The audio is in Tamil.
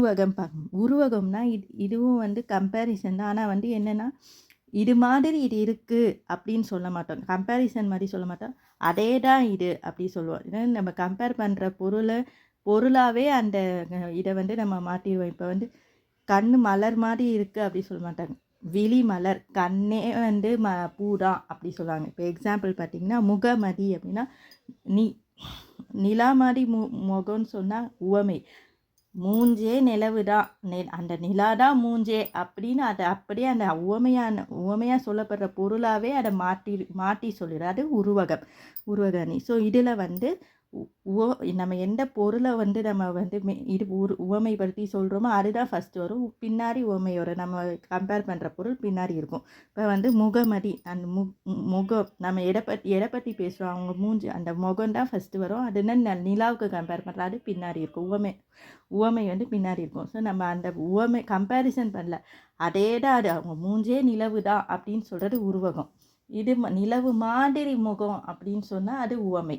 உருவகம் பார்க்கணும். உருவகம்னா இதுவும் வந்து கம்பேரிசன் தான். ஆனால் வந்து என்னென்னா இது மாதிரி இது இருக்குது அப்படின்னு சொல்ல மாட்டோம். கம்பேரிசன் மாதிரி சொல்ல மாட்டோம். அதே தான் இது அப்படி சொல்லுவோம். ஏன்னா நம்ம கம்பேர் பண்ணுற பொருளாகவே அந்த இதை வந்து நம்ம மாற்றிடுவோம். இப்போ வந்து கண் மலர் மாதிரி இருக்குது அப்படி சொல்ல மாட்டாங்க. விழி மலர், கண்ணே வந்து பூ தான் அப்படி சொல்லுவாங்க. இப்போ எக்ஸாம்பிள் பார்த்தீங்கன்னா முகமதி அப்படின்னா நி நிலா மாதிரி முகம்னு சொன்னால் உவமை. மூஞ்சே நிலவு தான், அந்த நிலா தான் மூஞ்சே அப்படின்னு அதை அப்படியே அந்த உவமையாக சொல்லப்படுற பொருளாகவே அதை மாற்றி சொல்லிடுறது. அது உருவகணி. ஸோ இதில் வந்து நம்ம எந்த பொருளை வந்து நம்ம வந்து இது உவமைப்படுத்தி சொல்கிறோமோ அதுதான் ஃபஸ்ட்டு வரும். பின்னாடி உவமை வரும். நம்ம கம்பேர் பண்ணுற பொருள் பின்னாடி இருக்கும். இப்போ வந்து முகமதி, அந்த முகம் நம்ம எதை பற்றி பேசுகிறோம், அவங்க மூஞ்சி, அந்த முகம் தான் ஃபஸ்ட்டு வரும். அதுன்னு நிலாவுக்கு கம்பேர் பண்ணுறது, அது பின்னாடி இருக்கும். உவமை வந்து பின்னாடி இருக்கும். ஸோ நம்ம அந்த உவமை கம்பேரிசன் பண்ணல, அதே தான் அது அவங்க மூஞ்சே நிலவு தான் அப்படின்னு சொல்கிறது உருவகம். இது நிலவு மாதிரி முகம் அப்படின்னு சொன்னால் அது உவமை.